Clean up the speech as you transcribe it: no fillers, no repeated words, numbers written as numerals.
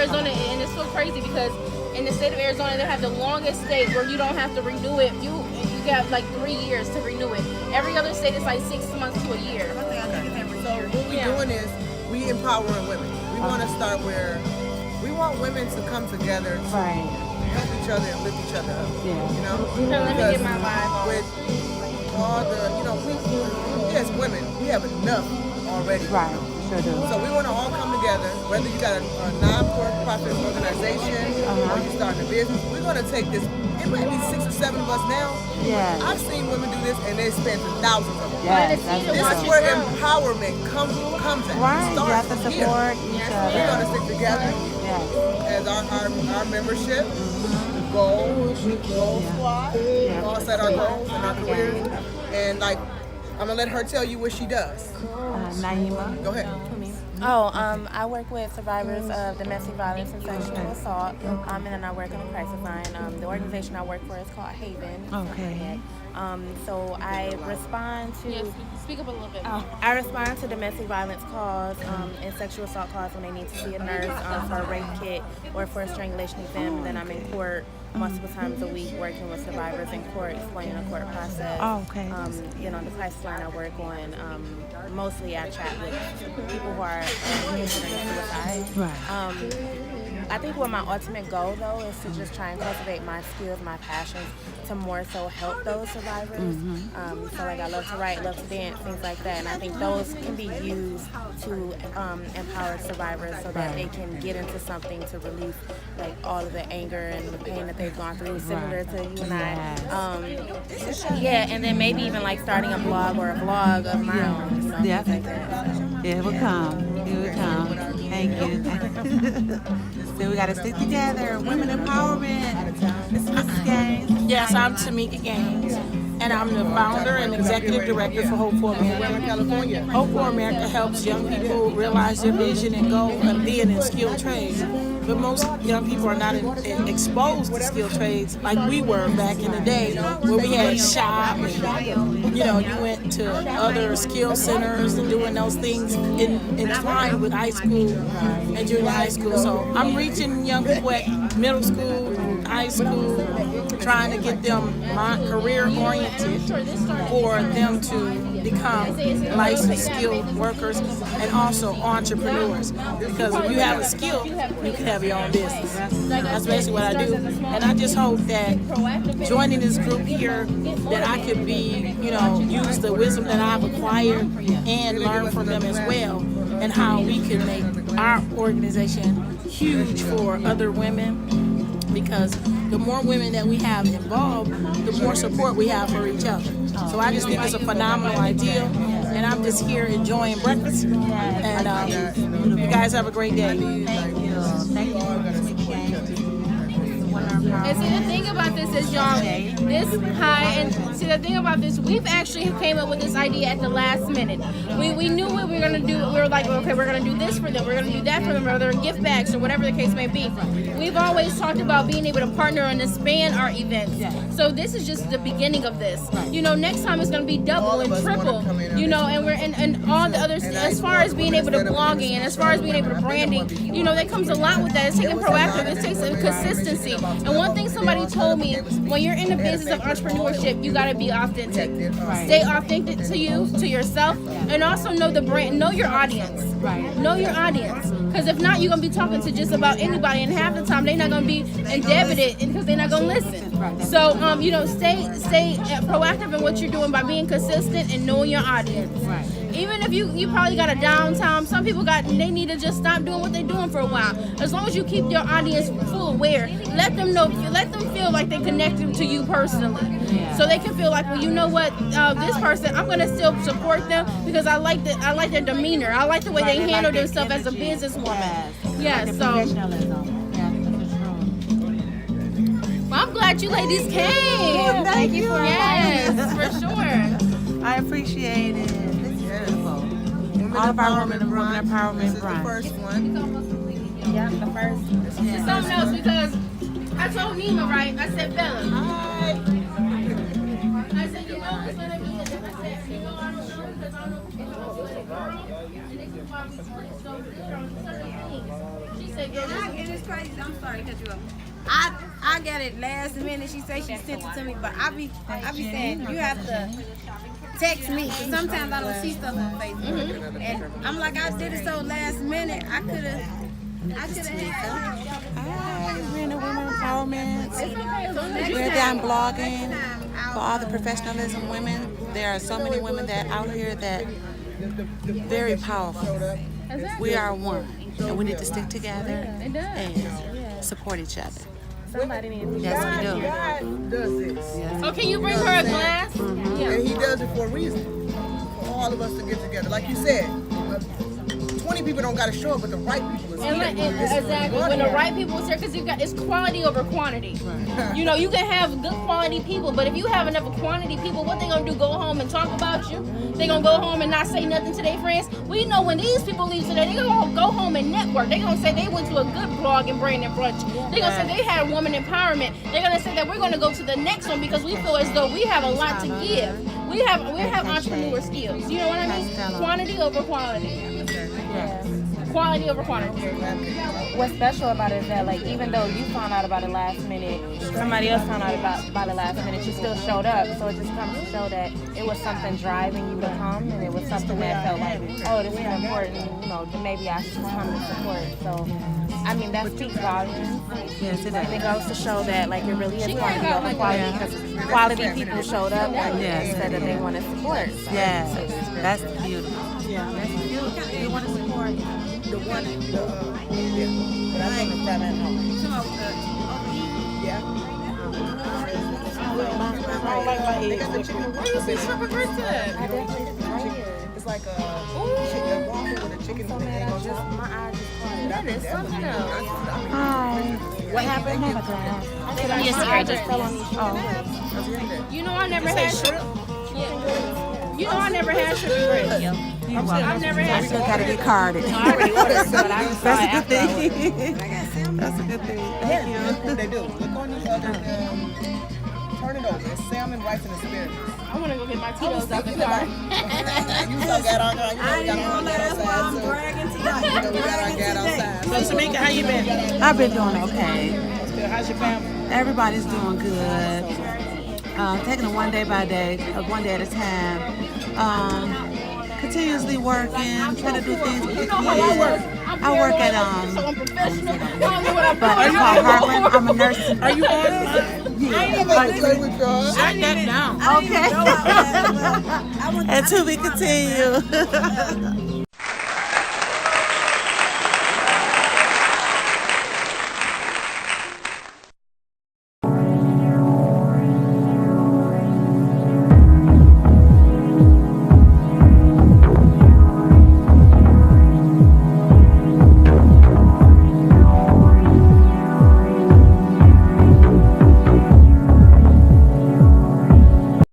Arizona, and it's so crazy because in the state of Arizona, they have the longest state where you don't have to renew it. You got like 3 years to renew it. Every other state is like 6 months to a year. So what we're doing is we empowering women. We want to start where we want women to come together to help each other and lift each other up. Yeah. You know, Let me get my vibe on. with all the, we as women, we have enough already. Right. Sure do. So we want to all come together, whether you got a non-profit organization or you starting a business. We're going to take this. It might be 6 or 7 of us now. Yeah. I've seen women do this, and they spend thousands of them. Yes, This is where empowerment comes at. Right. You have to Starts support here. each We're other. going to stick together Yes. as our membership, goals squad. We all set our goals and our careers. And like, I'm going to let her tell you what she does. Naima. Go ahead. I work with survivors of domestic violence and sexual assault, and then I work in a crisis line. The organization I work for is called Haven. Okay. So I respond to... Yes, speak up a little bit. I respond to domestic violence calls and sexual assault calls when they need to see a nurse for a rape kit or for a strangulation exam. And then I'm in court multiple times a week working with survivors in court, explaining the court process. Oh, okay. The crisis line I work on, mostly I chat with people who are considering suicide. Right. I think what my ultimate goal, though, is to just try and cultivate my skills, my passions, to more so help those survivors. So, like, I love to write, love to dance, things like that. And I think those can be used to empower survivors so that they can get into something to relieve, like, all of the anger and the pain that they've gone through, similar to you and I. And then maybe even, like, starting a blog or a vlog of my own, things like that. It will come. It will come. Thank you. So we got to stick together. Women empowerment. It's Mrs. Gaines. Yes, I'm Tamika Gaines, and I'm the founder and executive director for Hope for America. California. Hope for America helps young people realize their vision and goal of being in skilled trades. But most young people are not exposed to skilled trades like we were back in the day, where we had shop and, you went to other skill centers and doing those things entwined with high school and junior high school. So I'm reaching young people at middle school, high school, trying to get them career oriented for them to become licensed skilled workers and also entrepreneurs. Because if you have a skill, you can have your own business. That's basically what I do. And I just hope that joining this group here, that I could be, use the wisdom that I've acquired and learn from them as well, and how we can make our organization huge for other women. Because the more women that we have involved, the more support we have for each other. So I just think it's a phenomenal idea, and I'm just here enjoying breakfast. And you guys have a great day. Thank you. Thank you. And see, the thing about this is, y'all, the thing about this, we've actually came up with this idea at the last minute. We knew what we were going to do. We were like, okay, we're going to do this for them. We're going to do that for them, or their gift bags, or whatever the case may be. We've always talked about being able to partner and expand our events. So this is just the beginning of this. Next time it's going to be double and triple, and we're and all the others, as far as being able to blogging and as far as being able to branding, that comes a lot with that. It's taking proactive. It takes a consistency. And one thing somebody told me, when you're in the business of entrepreneurship, you got to be authentic. Stay authentic to you, to yourself, and also know the brand, know your audience. Know your audience. Because if not, you're going to be talking to just about anybody, and half the time they're not going to be indebited because they're not going to listen. So, stay proactive in what you're doing by being consistent and knowing your audience. Even if you probably got a downtime, some people they need to just stop doing what they're doing for a while. As long as you keep your audience full aware, let them feel like they connected to you personally. So they can feel like, well, you know what, this person, I'm gonna still support them because I like their demeanor. I like the way they handle themselves as a businesswoman. Well, I'm glad you ladies came. Thank you for Yes, for sure. I appreciate it. This is beautiful. All of our women empowerment This is the brunch. first one. The first. It's something else because I told Nima, right? I said, Bella. Hi. I said, it's gonna be. I said, I don't know because I don't know. She said, "Girl, And it's crazy. I'm sorry to cut you off. I got it last minute. She said she sent it to me, but I be saying you have to text me. 'Cause sometimes I don't see stuff on Facebook, and I'm like, I did it so last minute. I could have had. Hi, we're in the Women Empowerment. Next We're time- down blogging next time I'll- for all the professionalism women. There are so many women that out here that very powerful. We are one, and we need to stick together and support each other. Somebody needs to That's what we do. God does this. oh, can you bring her a glass? Yeah. And he does it for a reason. For all of us to get together. Like you said, 20 people don't got to show up, but the right people is And here. exactly, when the right people is here, because it's quality over quantity. You know, you can have good quality people, but if you have enough quantity people, what they gonna do? Go home and talk about you? They gonna go home and not say nothing to their friends? We know when these people leave today, they gonna go home and network. They gonna say they went to a good blog and brand and brunch. They gonna say they had woman empowerment. They're gonna say that we're gonna go to the next one because we feel as though we have a lot to give. We have entrepreneur skills. You know what I mean? Quantity over quality. Quality over quantity. What's special about it is that, like, even though you found out about it last minute, somebody else found out about it last minute, you still showed up. So it just comes to show that it was something driving you to come, and it was something that felt like, oh, this is important, you know, then maybe I should come to support. So, I mean, that speaks volumes. Yes, it And it does. goes to show that, like, it really is quality over quality, because quality people showed up and said that they want to support. So. Yes, that's beautiful. Yeah, that's beautiful. You want to support. The one, but I'm from the front end home. Come on, OE. Yeah. I don't like my They eggs got the with chicken cream. waffles in it. I It's like a chicken waffle with a chicken and egg on top. My eyes just caught That is something else. Hi. What happened? Have a glass. Yes, I just fell on me. Oh, You know I never had shrimp. Yeah. You know I never had shrimp and grits. I've never I had still shrimp. got to be carded. I already ordered some, but I just saw it That's a after good I ordered. thing. That's a good thing. Thank you. They do. Look on the other, turn it over. It's salmon, rice, and asparagus. I want to go get my Tito's out the car. You still got our car. You know we got our car That's why I'm outside. bragging to So, you know we got our you. gat outside. So, Tamika, how you been? I've been doing okay. How's your family? Everybody's doing good. Taking it one day by day, one day at a time. Continuously working, trying to do things with the kids. I work at So unprofessional. I don't know what I'm but it's doing. called Heartland. I'm a nurse. Are you on? Play with y'all. Shut that down. Okay. And to be continued.